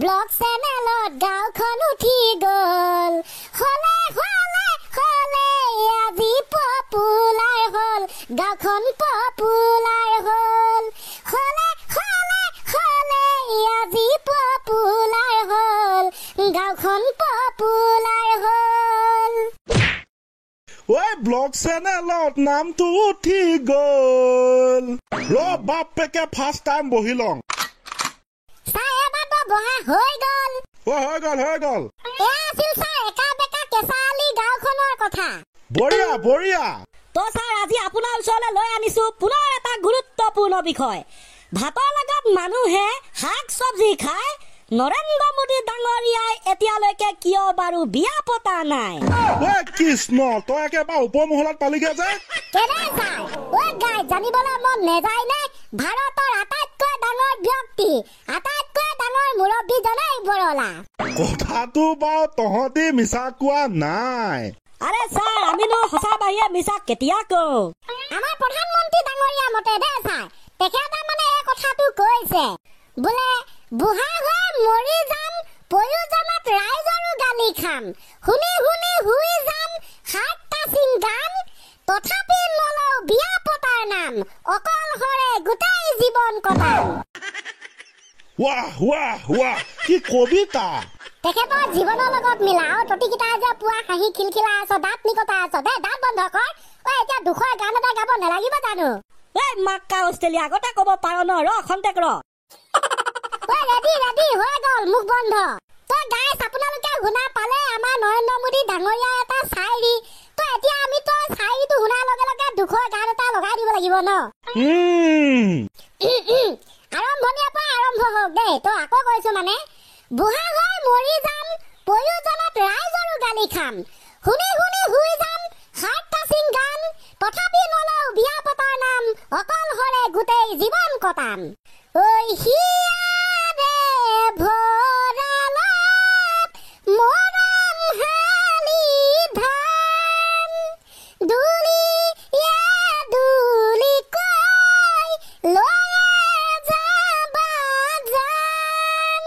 blog চেনেলত গাঁওখন উঠি গ'ল হলে হলে হলে আজি পপুলাৰ হ'ল গাঁওখন পপুলাৰ হ'ল হলে হলে হলে আজি পপুলাৰ হ'ল গাঁওখন পপুলাৰ হ'ল ওই ব্লগ চেনেলত নামটো উঠি গ'ল ৰ বাপেকে ফাৰ্ষ্ট টাইম বহি লওঁ বহা হৈ গ'ল হৈ গ'ল আছিল ছাৰ একা বেকা কেঁচালি গাঁওখনৰ কথা বঢ়িয়া বঢ়িয়া তো ছাৰ আজি আপোনাৰ ওচৰলৈ লৈ আনিছো পুনৰ এটা গুৰুত্বপূৰ্ণ বিষয় ভাতৰ লগত মানুহে শাক চব্জি খায় নৰেন্দ্ৰ মোদী ডাঙৰীয়াই এতিয়ালৈকে কিয় বাৰু বিয়া পতা নাই ঐ কৃষ্ণ তই একেবাৰে উপমহলত পালিগে যে কেনে ছাৰ ঐ গাই জানিবলৈ মন নেযায় নে ভাৰতৰ আটাইতকৈ ডাঙৰ ব্যক্তি আটাইতকৈ ডাঙৰ মুৰব্বীজনেই বৰলা কথাটো বাৰু তহঁতি মিছা কোৱা নাই আৰে ছাৰ আমিনো সঁচা বাহিৰে মিছা কেতিয়া কওঁ আমাৰ প্ৰধানমন্ত্ৰী ডাঙৰীয়া মতে দে ছাৰ তেখেতে মানে এই কথাটো কৈছে বোলে বুঢ়া হৈ মৰি যাম প্ৰয়োজনত ৰাইজৰো গালি খাম শুনি শুনি শুই যাম সাতটা চিংগাম তথাপি নলওঁ বিয়া পতাৰ নাম অকলশৰে গোটেই জীৱন কটাম ৱাহ ৱাহ ৱাহ কি কবিতা তেখেতৰ জীৱনৰ লগত মিলা আৰু ততিকেইটা যে পুৱা হাঁহি খিলখিলাই আছ দাঁত নিকটা আছ দে দাঁত বন্ধ কৰ এতিয়া দুখৰ গান এটা গাব নালাগিব জানো এই মাক্কা অষ্ট্ৰেলিয়া আগতে ক'ব পাৰ ন ৰ খন্তেক ৰ ৰেডি হৈ গ'ল মুখ বন্ধ তই গাইছ আপোনালোকে শুনা পালে আমাৰ নৰেন্দ্ৰ মোদী ডাঙৰীয়া এটা চাইৰি তই এতিয়া আমি তই চাইৰিটো শুনাৰ লগে লগে দুখৰ গান এটা লগাই দিব লাগিব ন আৰম্ভণিৰ পৰা আৰম্ভ হওক দেই তই আকৌ কৈছো মানে বুঢ়া হৈ মৰি যাম প্ৰয়োজনত ৰাইজৰো গালি খাম শুনি শুনি শুই যাম সাতটা চিংগাম তথাপি নলওঁ বিয়া পতাৰ নাম অকলশৰে গোটেই জীৱন কটাম ঐ হিয়াৰে ভৰালত মৰম হালি ধান দুলিয়া দুলি কৈ লয়ে যাবা জান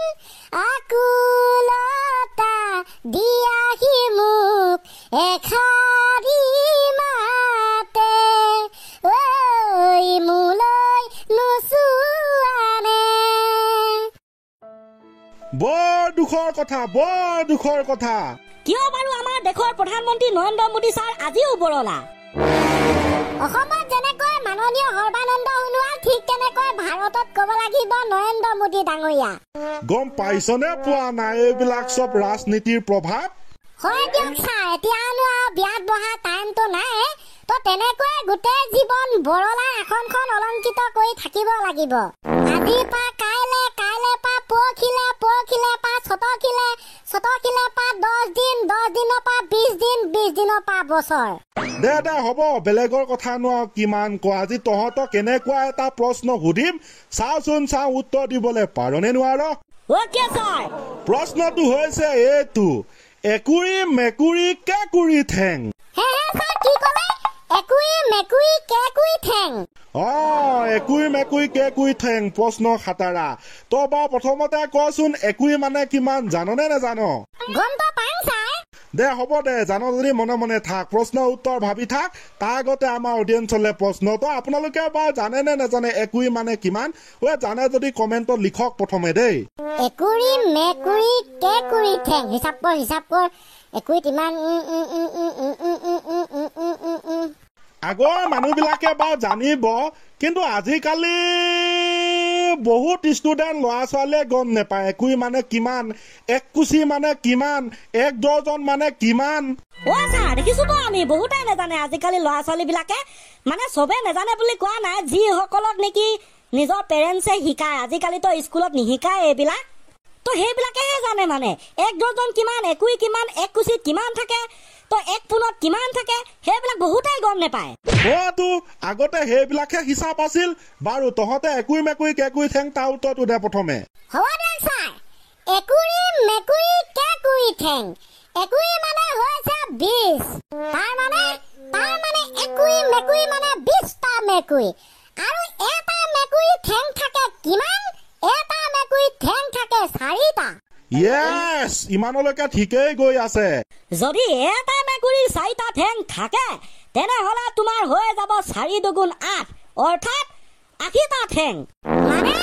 আকুলতা দিয়াহি মোক এখাৰি মাতে ঐ মোলৈ নুচুৱানে বৰ দুখৰ কথা কিয় বাৰু আমাৰ দেশৰ প্ৰধানমন্ত্ৰী নৰেন্দ্ৰ মোদী ছাৰ আজিও বৰলা অসমত যেনেকৈ মাননীয় সৰ্বানন্দ সোণোৱাল ঠিক তেনেকৈ ভাৰতত ক'ব লাগিব নৰেন্দ্ৰ মোদী ডাঙৰীয়া গম পাইছনে পোৱা নাই এইবিলাক চব ৰাজনীতিৰ প্ৰভাৱ হয় দিয়ক ছাৰ এতিয়ানো আৰু বিয়াত বহা টাইমটো নাই তো তেনেকৈ গোটেই জীৱন বৰলা আসনখন অলংকিত কৰি থাকিব লাগিব আজিৰ পৰা কাইলে পৰা পৰখিলে পৰা ছটখিলে পৰা 10 দিন 10 দিনৰ পৰা 20 দিন 20 দিনৰ পৰা বছৰ দে হ'ব বেলেগৰ কথা নোৱাৰ কিমান কোৱা আজি তহঁতক কেনেকুৱা এটা প্ৰশ্ন সুধিম চাওচোন উত্তৰ দিবলৈ পাৰনে নোৱাৰ প্ৰশ্নটো হৈছে এইটো একুৰি মেকুৰি কেকুৰি ঠেং হে ছাৰ কি ক'লে একুৰি মেকুৰি কেকুৰি ঠেং একুৰি মেকুৰি কেকুৰি ঠেং প্ৰশ্ন খাটাৰা তই বাৰু প্ৰথমতে কচোন একুৰি মানে কিমান জাননে নেজান গমটো পাম ছাৰ দে হ'ব দে জান যদি মনে মনে থাক প্ৰশ্ন উত্তৰ ভাবি থাক তাৰ আগতে আমাৰ অডিয়েঞ্চলে প্ৰশ্নটো আপোনালোকে বাৰু জানে নে নেজানে একুৰি মানে কিমান জানে যদি কমেণ্টত লিখক প্ৰথমে দেই একুৰি মেকুৰি কেকুৰি ঠেং হিচাপ কৰ একুৰিত ইমান আগৰ মানুহবিলাকে বাৰু জানিব কিন্তু আজিকালি বহুত ষ্টুডেণ্ট ল'ৰা ছোৱালীয়ে গম নাপায় একুৰি মানে কিমান এক কুচি মানে কিমান এক ডজন মানে কিমান দেখিছো তো আমি বহুতেই নাজানে আজিকালি ল'ৰা ছোৱালী বিলাকে মানে চবে নাজানে বুলি কোৱা নাই যিসকলক নেকি নিজৰ পেৰেণ্টছে শিকায় আজিকালিতো স্কুলত নিশিকায় এইবিলাক তো সেইবিলাকেহে জানে মানে এক ডজন কিমান একুৰি কিমান এক কুচিত কিমান থাকে তো এক পোনত কিমান থাকে সেইবিলাক বহুতেই গম নাপায় আগতে সেইবিলাকহে হিচাপ আছিল বাৰু তহঁতে একুৰি মেকুৰি কেকুৰি ঠেং তাৰ উত্তৰটো দে প্ৰথমে হ'ব দিয়ক ছাৰ একুৰি মেকুৰি কেকুৰি ঠেং একুৰি মানে হৈছে 20 তাৰ মানে একুৰি মেকুৰি মানে 20টা মেকুৰি আৰু এটা মেকুৰি ঠেং থাকে কিমান এটা মেকুৰি ঠেং থাকে 4টা য়েছ ইমানলৈকে ঠিকেই গৈ আছে যদি এটা মেকুৰীৰ 4টা ঠেং থাকে তেনেহলে তোমাৰ হৈ যাব 4 দুগুণ 8 অৰ্থাৎ 80টা ঠেং মানে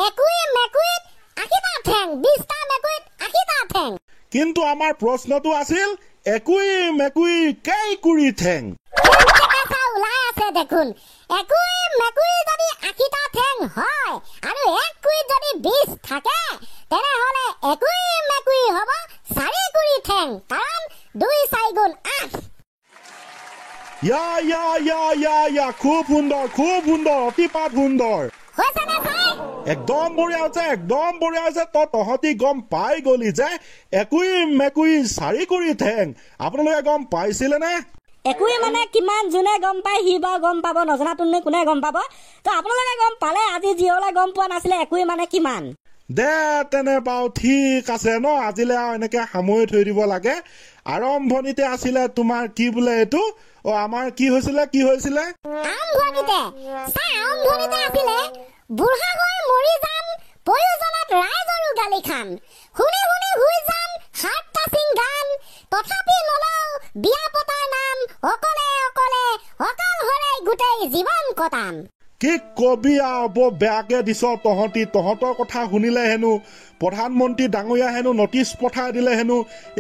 একুই মেকুৰীত 80টা ঠেং 20টা মেকুৰীত 80টা ঠেং কিন্তু আমাৰ প্ৰশ্নটো আছিল একুই মেকুৰীৰ কেইকুৰি ঠেং ওলাই আছে দেখোন একুই মেকুৰী যদি 80টা ঠেং হয় আৰু এক কুইত যদি 20 থাকে তেনেহলে একুই মেকুৰী হ'ব 4 কুৰি ঠেং কাৰণ 2 4 গুণ 8 ইয়া খুব সুন্দৰ অতিপাত সুন্দৰ হৈছে নে চাই একদম বঢ়িয়া হৈছে তহঁতি গম পাই গলি যে একুই মেকুৰী 4 কুৰি ঠেং আপোনালোকে গম পাইছিলে নে একুই মানে কিমান যোনে গম পায় সি বা গম পাব নজনাটোনে কোনে গম পাব তো আপোনালোকে গম পালে আজি যিহলে গম পোৱা নাছিলে একুই মানে কিমান দে তেনে বাৰু ঠিক আছে ন আজিলে আৰু এনেকে সামৰি থৈ দিব লাগে আৰম্ভণিতে আছিলে তোমাৰ কি বোলে এইটো আমাৰ কি হৈছিলে আৰম্ভণিতে আছিলে বুঢ়া হৈ মৰি যাম প্ৰয়োজনত ৰাইজৰো গালি খাম শুনি শুই যাম হাৰ্ট টাচিং গান তথাপি নলও বিয়া পতাৰ নাম অকলে অকলহৰে গোটেই জীৱন কটাম কি কবি আৰু বৰ বেয়াকে দিছ তহঁতৰ কথা শুনিলে হেনো প্ৰধানমন্ত্ৰী ডাঙৰীয়া হেনো নটিচ পঠাই দিলে হেনো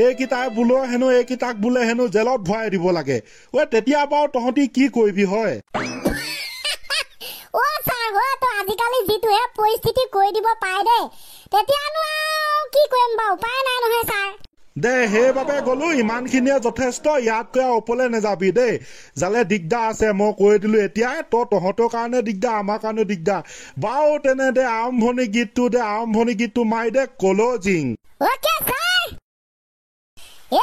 এইকেইটাক বোলে হেনো জেলত ভৰাই দিব লাগে তেতিয়া বাৰু তহঁতি কি কৰিবি হয় আজিকালি যিটোহে পৰিস্থিতি কৰি দিব পাৰে দেই তেতিয়ানো কি কৰিম বাৰু উপায় নাই নহয় ছাৰ দে সেইবাবে গলো ইমানখিনিয়ে যথেষ্ট ইয়াতকৈ ওপৰলৈ নাযাবি দেই যালে দিগদাৰ আছে মই কৈ দিলো এতিয়া তহঁতৰ কাৰণে দিগদাৰ আমাৰ কাৰণে দিগদাৰ বাৰু তেনে দে আৰম্ভণি গীতটো মাৰি দে ক্লজিং ওকে ছাৰ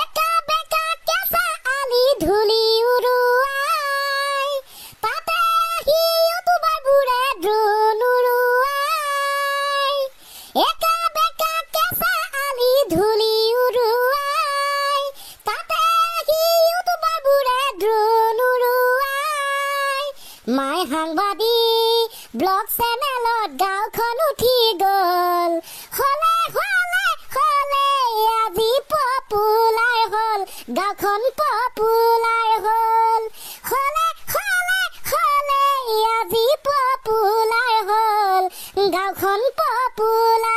একা বেকা কেঁচা আলি ধূলি উৰুৱাই তাতে আহি ইউটিউবাৰবোৰে ড্ৰোন উৰুৱাই একা বেকা কেঁচা আলি ধূলি উৰুৱাই তাতে আহি ইউটিউবাৰবোৰে ড্ৰোন উৰুৱাই মাই সাংবাদিক ব্লগ চেনেলত গাঁওখন উঠি গ'ল হলে আজি পপুলাৰ হ'ল গাঁওখন পপুলাৰ হ'ল হলে আজি পপুলাৰ হ'ল গাঁওখন পপুলাৰ